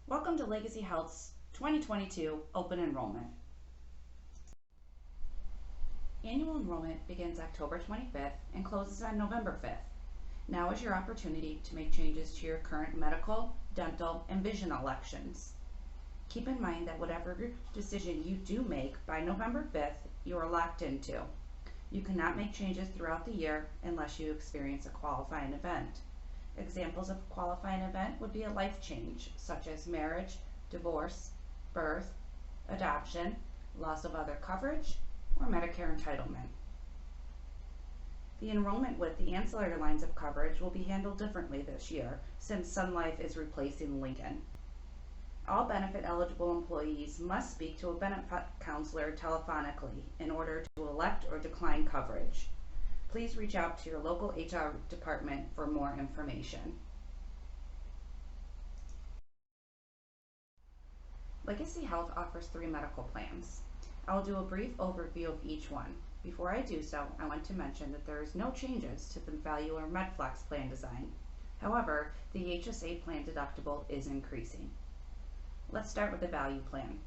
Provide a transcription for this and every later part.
Welcome to Legacy Health's 2022 Open Enrollment. Annual enrollment begins October 25th and closes on November 5th. Now is your opportunity to make changes to your current medical, dental, and vision elections. Keep in mind that whatever decision you do make by November 5th, you are locked into. You cannot make changes throughout the year unless you experience a qualifying event. Examples of a qualifying event would be a life change, such as marriage, divorce, birth, adoption, loss of other coverage, or Medicare entitlement. The enrollment with the ancillary lines of coverage will be handled differently this year, since Sun Life is replacing Lincoln. All benefit eligible employees must speak to a benefit counselor telephonically in order to elect or decline coverage. Please reach out to your local HR department for more information. Legacy Health offers 3 medical plans. I will do a brief overview of each one. Before I do so, I want to mention that there is no changes to the Value or MedFlex plan design. However, the HSA plan deductible is increasing. Let's start with the Value plan.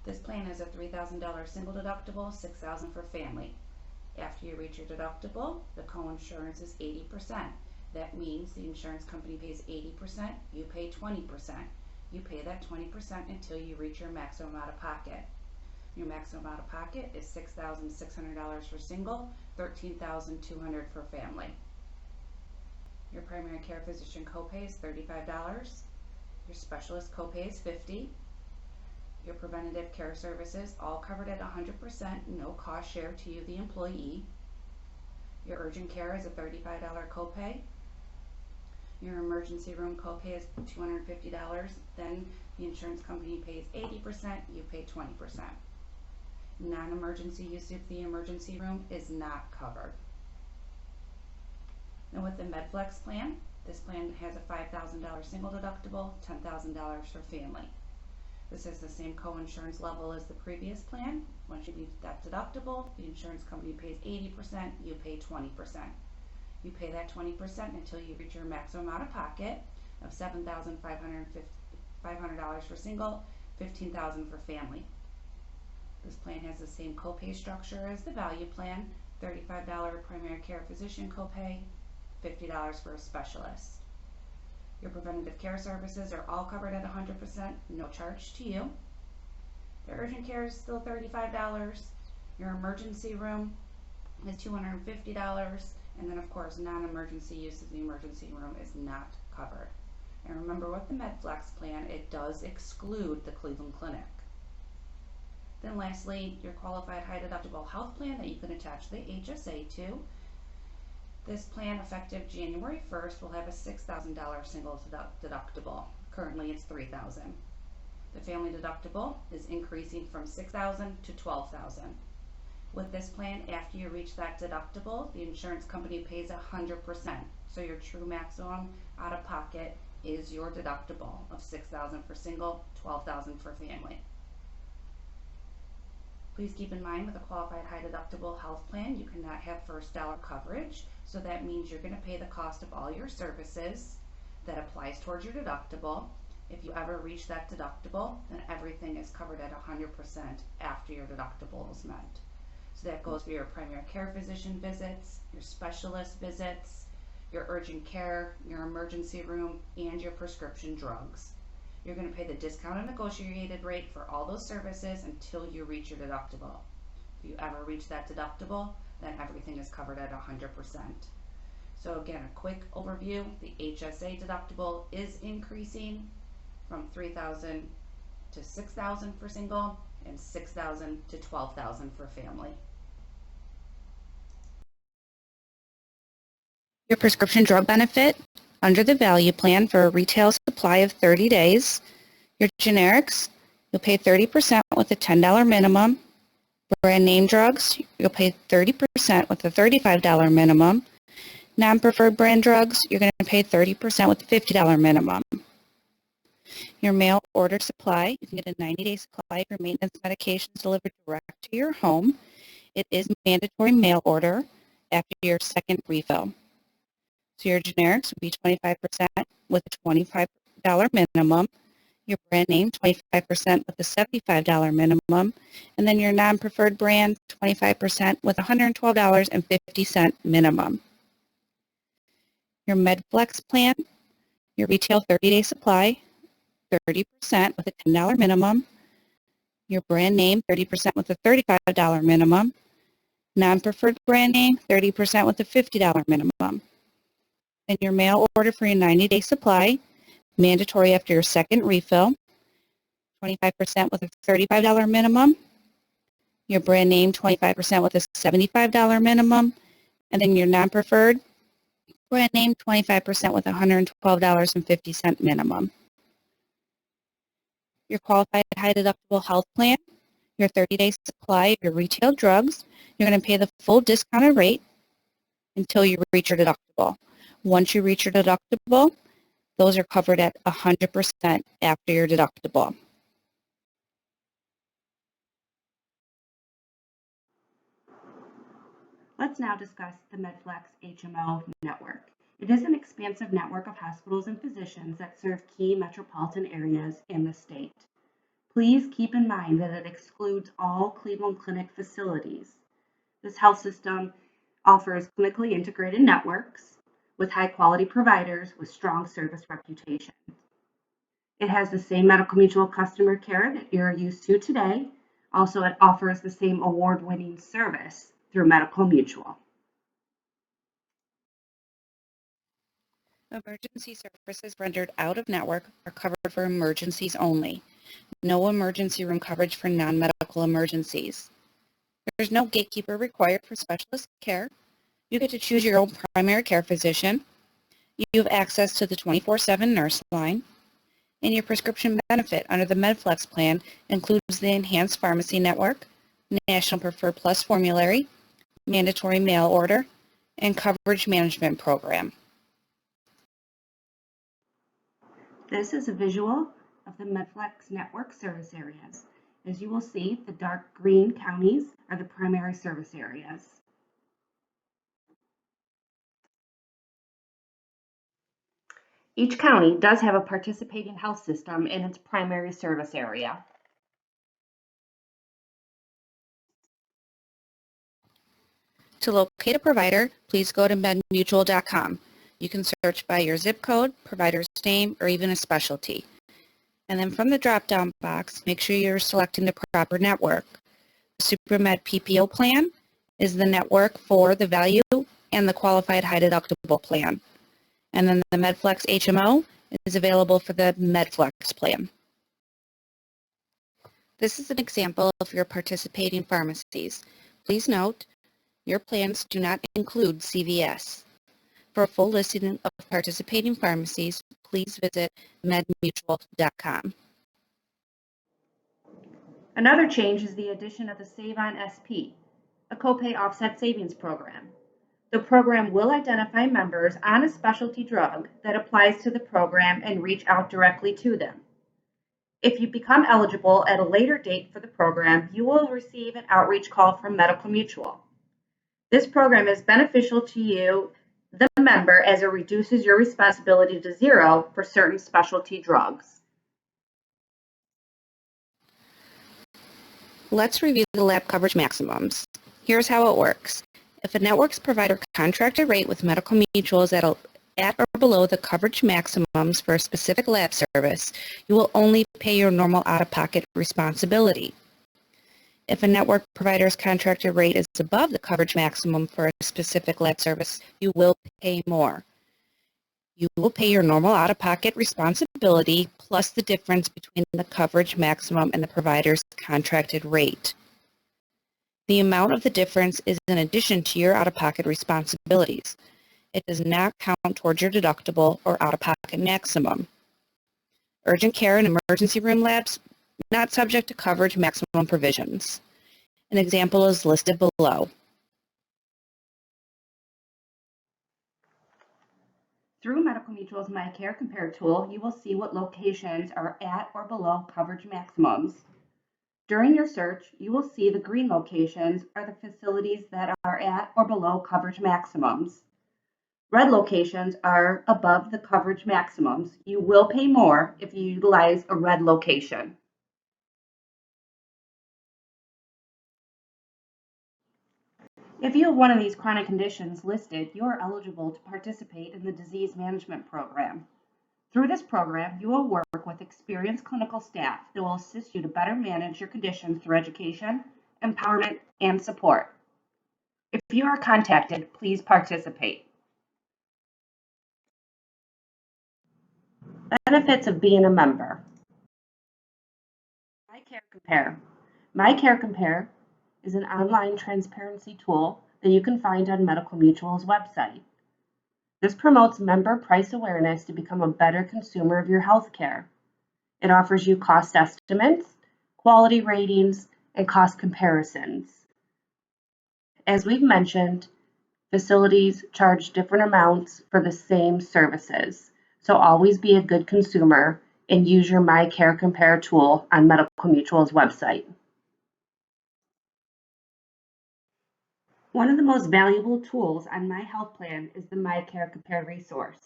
This plan has a $3,000 single deductible, $6,000 for family. After you reach your deductible, the co-insurance is 80%. That means the insurance company pays 80%, you pay 20%. You pay that 20% until you reach your maximum out of pocket. Your maximum out of pocket is $6,600 for single, $13,200 for family. Your primary care physician copay is $35. Your specialist copay is $50. Your preventative care services, all covered at 100%, no cost share to you, the employee. Your urgent care is a $35 copay. Your emergency room copay is $250. Then the insurance company pays 80%, you pay 20%. Non-emergency use of the emergency room is not covered. Now with the MedFlex plan, this plan has a $5,000 single deductible, $10,000 for family. This is the same co-insurance level as the previous plan. Once you meet that deductible, the insurance company pays 80%, you pay 20%. You pay that 20% until you reach your maximum out of pocket of $7,500 for single, $15,000 for family. This plan has the same copay structure as the Value plan, $35 primary care physician copay, $50 for a specialist. Your preventative care services are all covered at 100%, no charge to you. The urgent care is still $35. Your emergency room is $250. And then of course, non-emergency use of the emergency room is not covered. And remember with the MedFlex plan, it does exclude the Cleveland Clinic. Then lastly, your qualified high deductible health plan that you can attach the HSA to. This plan, effective January 1st, will have a $6,000 single deductible. Currently, it's $3,000. The family deductible is increasing from $6,000 to $12,000. With this plan, after you reach that deductible, the insurance company pays 100%. So your true maximum out of pocket is your deductible of $6,000 for single, $12,000 for family. Please keep in mind with a qualified high deductible health plan, you cannot have first dollar coverage. So that means you're going to pay the cost of all your services that applies towards your deductible. If you ever reach that deductible, then everything is covered at 100% after your deductible is met. So that goes for your primary care physician visits, your specialist visits, your urgent care, your emergency room, and your prescription drugs. You're going to pay the discounted negotiated rate for all those services until you reach your deductible. If you ever reach that deductible, then everything is covered at 100%. So again, a quick overview, the HSA deductible is increasing from $3,000 to $6,000 for single and $6,000 to $12,000 for family. Your prescription drug benefit under the Value plan for a retail supply of 30 days. Your generics, you'll pay 30% with a $10 minimum. Brand name drugs, you'll pay 30% with a $35 minimum. Non-preferred brand drugs, you're going to pay 30% with a $50 minimum. Your mail order supply, you can get a 90-day supply of your maintenance medications delivered direct to your home. It is mandatory mail order after your second refill. So your generics would be 25% with a $25 minimum. Your brand name, 25% with a $75 minimum, and then your non-preferred brand, 25% with $112.50 minimum. Your MedFlex plan, your retail 30-day supply, 30% with a $10 minimum. Your brand name, 30% with a $35 minimum. Non-preferred brand name, 30% with a $50 minimum. And your mail order for your 90-day supply, mandatory after your second refill, 25% with a $35 minimum. Your brand name, 25% with a $75 minimum. And then your non-preferred brand name, 25% with $112.50 minimum. Your qualified high deductible health plan, your 30-day supply of your retail drugs, you're going to pay the full discounted rate until you reach your deductible. Once you reach your deductible, those are covered at 100% after your deductible. Let's now discuss the MedFlex HMO network. It is an expansive network of hospitals and physicians that serve key metropolitan areas in the state. Please keep in mind that it excludes all Cleveland Clinic facilities. This health system offers clinically integrated networks with high-quality providers with strong service reputation. It has the same medical mutual customer care that you're used to today. Also, it offers the same award-winning service through Medical Mutual. Emergency services rendered out of network are covered for emergencies only. No emergency room coverage for non-medical emergencies. There's no gatekeeper required for specialist care. You get to choose your own primary care physician. You have access to the 24/7 nurse line. And your prescription benefit under the MedFlex plan includes the Enhanced Pharmacy Network, National Preferred Plus Formulary, Mandatory Mail Order, and Coverage Management Program. This is a visual of the MedFlex network service areas. As you will see, the dark green counties are the primary service areas. Each county does have a participating health system in its primary service area. To locate a provider, please go to medmutual.com. You can search by your zip code, provider's name, or even a specialty. And then from the drop-down box, make sure you're selecting the proper network. The SuperMed PPO plan is the network for the value and the qualified high deductible plan. And then the MedFlex HMO is available for the MedFlex plan. This is an example of your participating pharmacies. Please note, your plans do not include CVS. For a full listing of participating pharmacies, please visit medmutual.com. Another change is the addition of the SaveonSP, a copay offset savings program. The program will identify members on a specialty drug that applies to the program and reach out directly to them. If you become eligible at a later date for the program, you will receive an outreach call from Medical Mutual. This program is beneficial to you, the member, as it reduces your responsibility to zero for certain specialty drugs. Let's review the lab coverage maximums. Here's how it works. If a network's provider contracted rate with Medical Mutual is at or below the coverage maximums for a specific lab service, you will only pay your normal out-of-pocket responsibility. If a network provider's contracted rate is above the coverage maximum for a specific lab service, you will pay more. You will pay your normal out-of-pocket responsibility plus the difference between the coverage maximum and the provider's contracted rate. The amount of the difference is in addition to your out-of-pocket responsibilities. It does not count towards your deductible or out-of-pocket maximum. Urgent care and emergency room labs not subject to coverage maximum provisions. An example is listed below. Through Medical Mutual's My Care Compare tool, you will see what locations are at or below coverage maximums. During your search, you will see the green locations are the facilities that are at or below coverage maximums. Red locations are above the coverage maximums. You will pay more if you utilize a red location. If you have one of these chronic conditions listed, you are eligible to participate in the disease management program. Through this program, you will work with experienced clinical staff that will assist you to better manage your condition through education, empowerment, and support. If you are contacted, please participate. Benefits of being a member. MyCareCompare. MyCareCompare is an online transparency tool that you can find on Medical Mutual's website. This promotes member price awareness to become a better consumer of your health care. It offers you cost estimates, quality ratings, and cost comparisons. As we've mentioned, facilities charge different amounts for the same services, so always be a good consumer and use your MyCareCompare tool on Medical Mutual's website. One of the most valuable tools on My Health Plan is the MyCareCompare resource.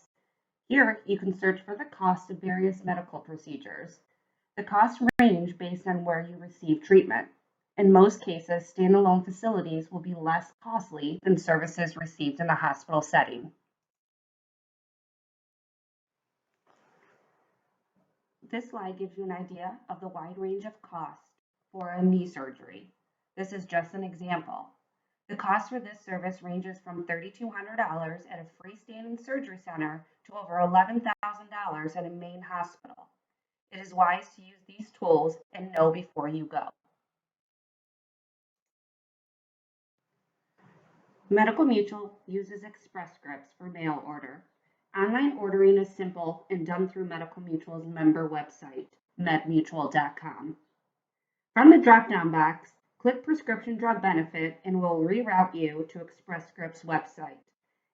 Here, you can search for the cost of various medical procedures. The costs range based on where you receive treatment. In most cases, standalone facilities will be less costly than services received in a hospital setting. This slide gives you an idea of the wide range of costs for a knee surgery. This is just an example. The cost for this service ranges from $3,200 at a freestanding surgery center to over $11,000 at a main hospital. It is wise to use these tools and know before you go. Medical Mutual uses Express Scripts for mail order. Online ordering is simple and done through Medical Mutual's member website, medmutual.com. From the drop-down box, click Prescription Drug Benefit and we'll reroute you to Express Scripts website.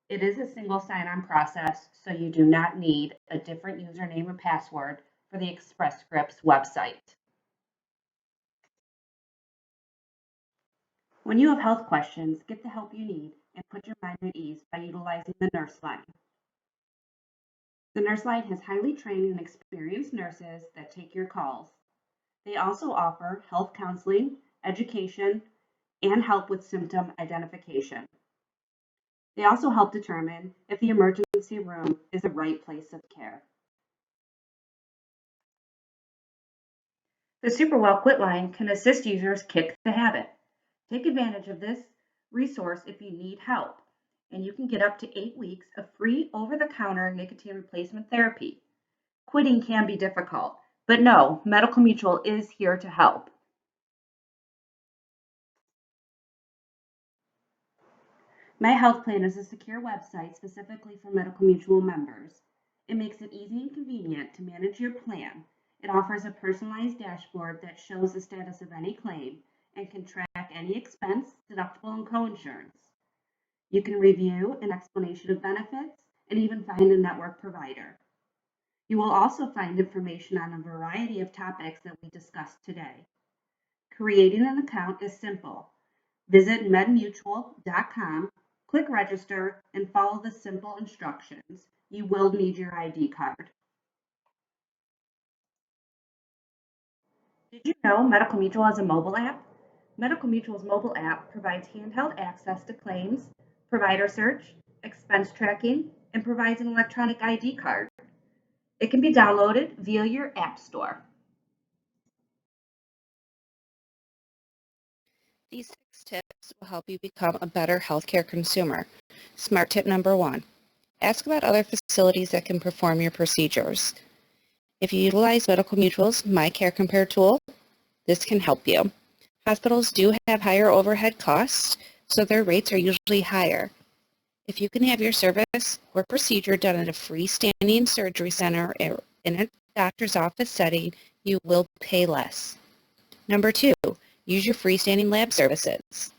It is a single sign-on process, so you do not need a different username and password for the Express Scripts website. When you have health questions, get the help you need and put your mind at ease by utilizing the nurse line. The nurse line has highly trained and experienced nurses that take your calls. They also offer health counseling, education, and help with symptom identification. They also help determine if the emergency room is the right place of care. The Super Well Quit line can assist users kick the habit. Take advantage of this resource if you need help, and you can get up to 8 weeks of free over-the-counter nicotine replacement therapy. Quitting can be difficult, but no, Medical Mutual is here to help. My Health Plan is a secure website specifically for Medical Mutual members. It makes it easy and convenient to manage your plan. It offers a personalized dashboard that shows the status of any claim and can track any expense, deductible, and coinsurance. You can review an explanation of benefits and even find a network provider. You will also find information on a variety of topics that we discussed today. Creating an account is simple. Visit medmutual.com, click register, and follow the simple instructions. You will need your ID card. Did you know Medical Mutual has a mobile app? Medical Mutual's mobile app provides handheld access to claims, provider search, expense tracking, and provides an electronic ID card. It can be downloaded via your app store. These 6 tips will help you become a better healthcare consumer. Smart tip number 1. Ask about other facilities that can perform your procedures. If you utilize Medical Mutual's MyCareCompare tool, this can help you. Hospitals do have higher overhead costs, so their rates are usually higher. If you can have your service or procedure done at a freestanding surgery center or in a doctor's office setting, you will pay less. Number 2, use your freestanding lab services.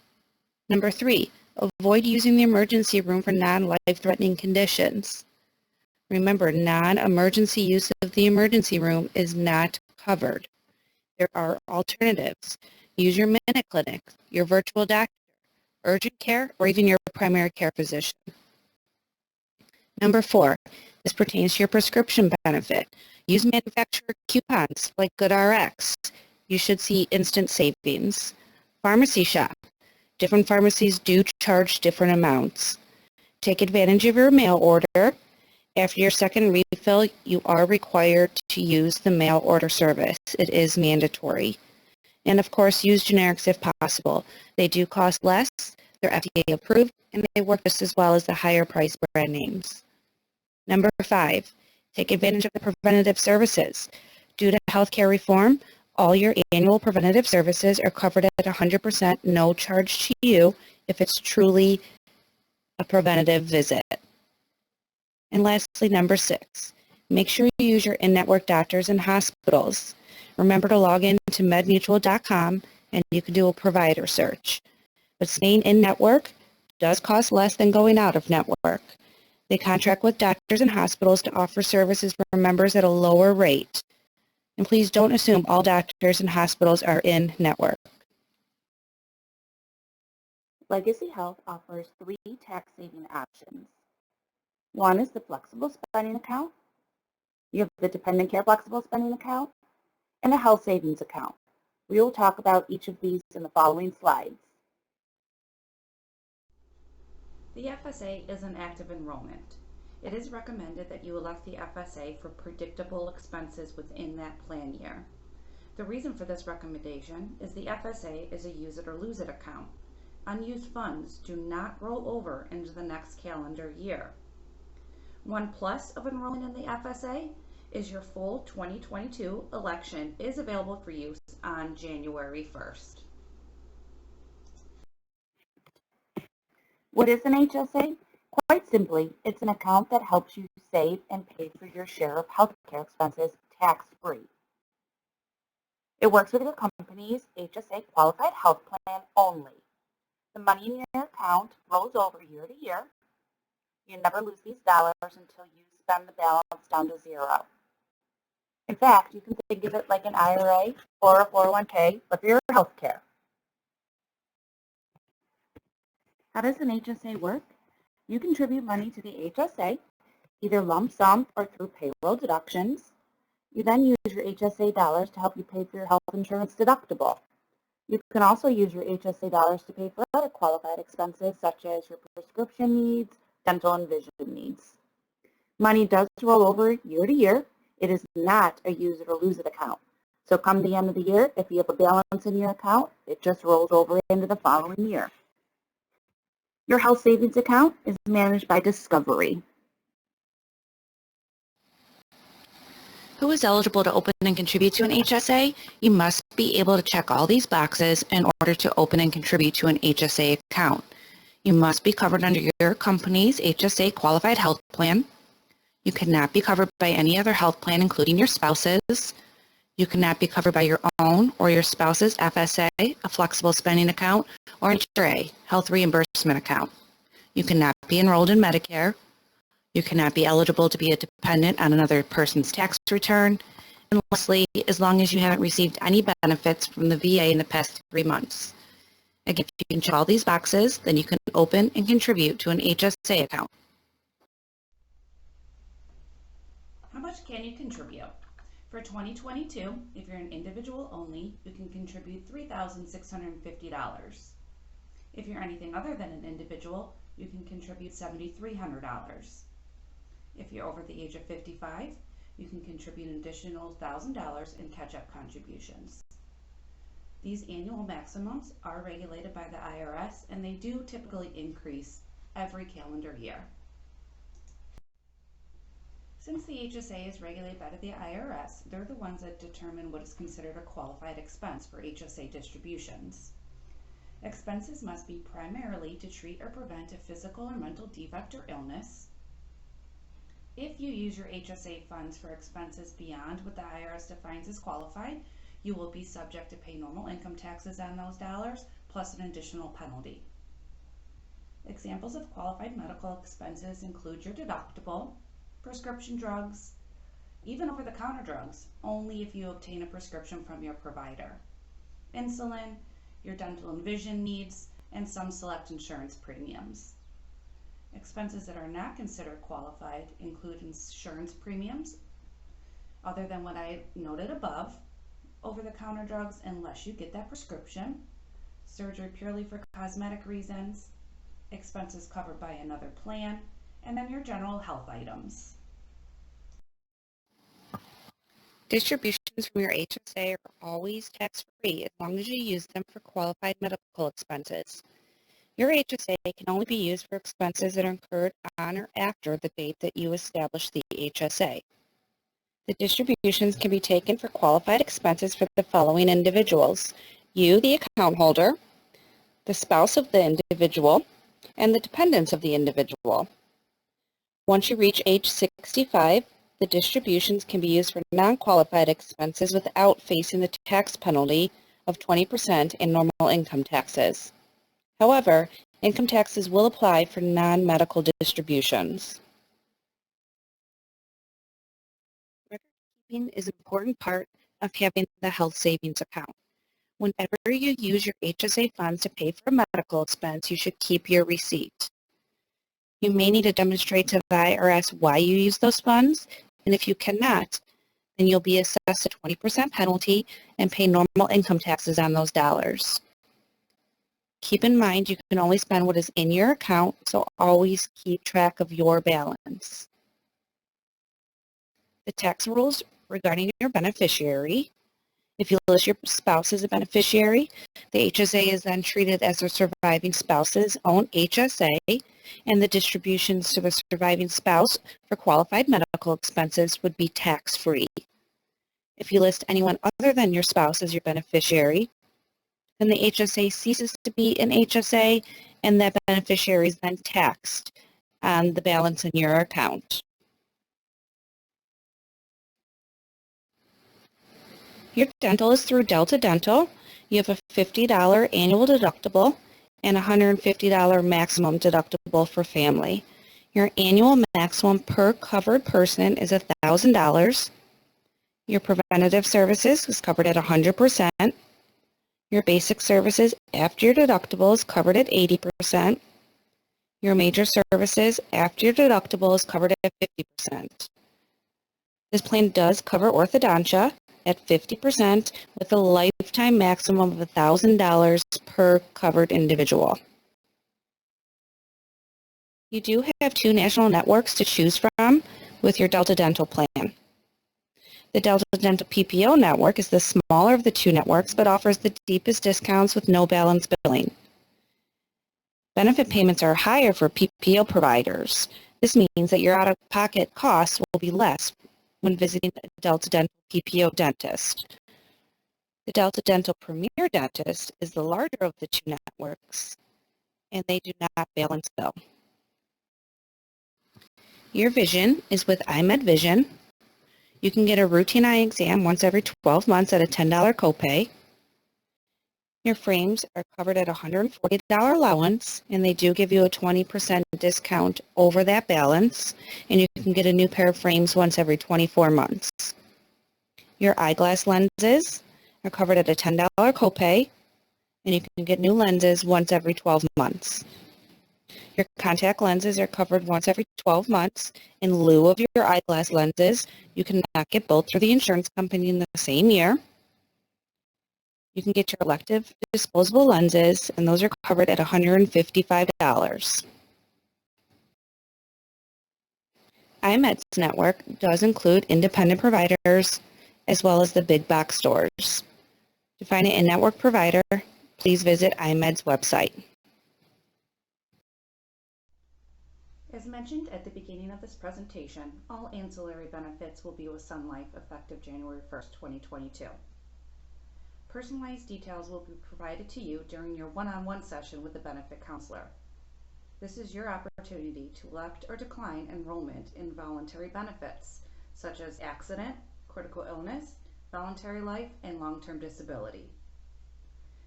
Number 3, avoid using the emergency room for non-life-threatening conditions. Remember, non-emergency use of the emergency room is not covered. There are alternatives. Use your minute clinic, your virtual doctor, urgent care, or even your primary care physician. Number 4, this pertains to your prescription benefit. Use manufacturer coupons like GoodRx. You should see instant savings. Pharmacy shop. Different pharmacies do charge different amounts. Take advantage of your mail order. After your second refill, you are required to use the mail order service. It is mandatory. And of course, use generics if possible. They do cost less, they're FDA approved, and they work just as well as the higher priced brand names. Number 5, take advantage of the preventative services. Due to healthcare reform, all your annual preventative services are covered at 100% no charge to you if it's truly a preventative visit. And lastly, number 6, make sure you use your in-network doctors and hospitals. Remember to log in to medmutual.com and you can do a provider search. But staying in-network does cost less than going out of network. They contract with doctors and hospitals to offer services for members at a lower rate. And please don't assume all doctors and hospitals are in network. Legacy Health offers 3 tax-saving options. One is the flexible spending account. You have the dependent care flexible spending account and a health savings account. We will talk about each of these in the following slides. The FSA is an active enrollment. It is recommended that you elect the FSA for predictable expenses within that plan year. The reason for this recommendation is the FSA is a use it or lose it account. Unused funds do not roll over into the next calendar year. One plus of enrolling in the FSA is your full 2022 election is available for use on January 1st. What is an HSA? Quite simply, it's an account that helps you save and pay for your share of healthcare expenses tax-free. It works with your company's HSA qualified health plan only. The money in your account rolls over year to year. You never lose these dollars until you spend the balance down to zero. In fact, you can think of it like an IRA or a 401k, but for your health care. How does an HSA work? You contribute money to the HSA, either lump sum or through payroll deductions. You then use your HSA dollars to help you pay for your health insurance deductible. You can also use your HSA dollars to pay for other qualified expenses such as your prescription needs, dental and vision needs. Money does roll over year to year. It is not a use it or lose it account. So come the end of the year, if you have a balance in your account, it just rolls over into the following year. Your health savings account is managed by Discovery. Who is eligible to open and contribute to an HSA? You must be able to check all these boxes in order to open and contribute to an HSA account. You must be covered under your company's HSA qualified health plan. You cannot be covered by any other health plan, including your spouse's. You cannot be covered by your own or your spouse's FSA, a flexible spending account, or an HRA, health reimbursement account. You cannot be enrolled in Medicare. You cannot be eligible to be a dependent on another person's tax return. And lastly, as long as you haven't received any benefits from the VA in the past 3 months. Again, if you can check all these boxes, then you can open and contribute to an HSA account. How much can you contribute? For 2022, if you're an individual only, you can contribute $3,650. If you're anything other than an individual, you can contribute $7,300. If you're over the age of 55, you can contribute an additional $1,000 in catch-up contributions. These annual maximums are regulated by the IRS, and they do typically increase every calendar year. Since the HSA is regulated by the IRS, they're the ones that determine what is considered a qualified expense for HSA distributions. Expenses must be primarily to treat or prevent a physical or mental defect or illness. If you use your HSA funds for expenses beyond what the IRS defines as qualified, you will be subject to pay normal income taxes on those dollars, plus an additional penalty. Examples of qualified medical expenses include your deductible, prescription drugs, even over-the-counter drugs, only if you obtain a prescription from your provider, insulin, your dental and vision needs, and some select insurance premiums. Expenses that are not considered qualified include insurance premiums, other than what I noted above, over-the-counter drugs unless you get that prescription, surgery purely for cosmetic reasons, expenses covered by another plan, and then your general health items. Distributions from your HSA are always tax-free as long as you use them for qualified medical expenses. Your HSA can only be used for expenses that are incurred on or after the date that you establish the HSA. The distributions can be taken for qualified expenses for the following individuals: you, the account holder, the spouse of the individual, and the dependents of the individual. Once you reach age 65, the distributions can be used for non-qualified expenses without facing the tax penalty of 20% in normal income taxes. However, income taxes will apply for non-medical distributions. Record keeping is an important part of having the health savings account. Whenever you use your HSA funds to pay for a medical expense, you should keep your receipt. You may need to demonstrate to the IRS why you use those funds, and if you cannot, then you'll be assessed a 20% penalty and pay normal income taxes on those dollars. Keep in mind you can only spend what is in your account, so always keep track of your balance. The tax rules regarding your beneficiary: if you list your spouse as a beneficiary, the HSA is then treated as the surviving spouse's own HSA, and the distributions to the surviving spouse for qualified medical expenses would be tax-free. If you list anyone other than your spouse as your beneficiary, then the HSA ceases to be an HSA, and that beneficiary is then taxed on the balance in your account. Your dental is through Delta Dental. You have a $50 annual deductible and a $150 maximum deductible for family. Your annual maximum per covered person is $1,000. Your preventative services is covered at 100%. Your basic services after your deductible is covered at 80%. Your major services after your deductible is covered at 50%. This plan does cover orthodontia at 50% with a lifetime maximum of $1,000 per covered individual. You do have 2 national networks to choose from with your Delta Dental plan. The Delta Dental PPO network is the smaller of the 2 networks, but offers the deepest discounts with no balance billing. Benefit payments are higher for PPO providers. This means that your out-of-pocket costs will be less when visiting a Delta Dental PPO dentist. The Delta Dental Premier Dentist is the larger of the 2 networks, and they do not balance bill. Your vision is with iMed Vision. You can get a routine eye exam once every 12 months at a $10 copay. Your frames are covered at a $140 allowance, and they do give you a 20% discount over that balance, and you can get a new pair of frames once every 24 months. Your eyeglass lenses are covered at a $10 copay, and you can get new lenses once every 12 months. Your contact lenses are covered once every 12 months. In lieu of your eyeglass lenses, you cannot get both through the insurance company in the same year. You can get your elective disposable lenses, and those are covered at $155. iMed's network does include independent providers as well as the big box stores. To find an in-network provider, please visit iMed's website. As mentioned at the beginning of this presentation, all ancillary benefits will be with Sun Life effective January 1st, 2022. Personalized details will be provided to you during your one-on-one session with the benefit counselor. This is your opportunity to elect or decline enrollment in voluntary benefits, such as accident, critical illness, voluntary life, and long-term disability.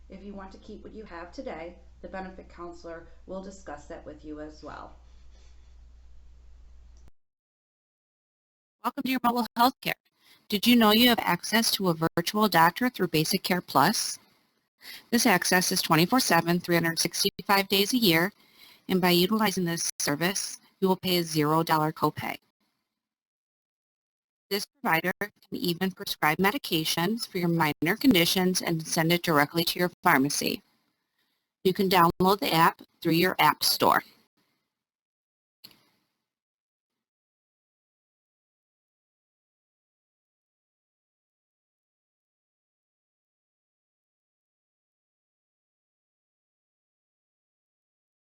If you want to keep what you have today, the benefit counselor will discuss that with you as well. Welcome to your mobile health care. Did you know you have access to a virtual doctor through Basic Care Plus? This access is 24/7, 365 days a year, and by utilizing this service, you will pay a $0 copay. This provider can even prescribe medications for your minor conditions and send it directly to your pharmacy. You can download the app through your app store.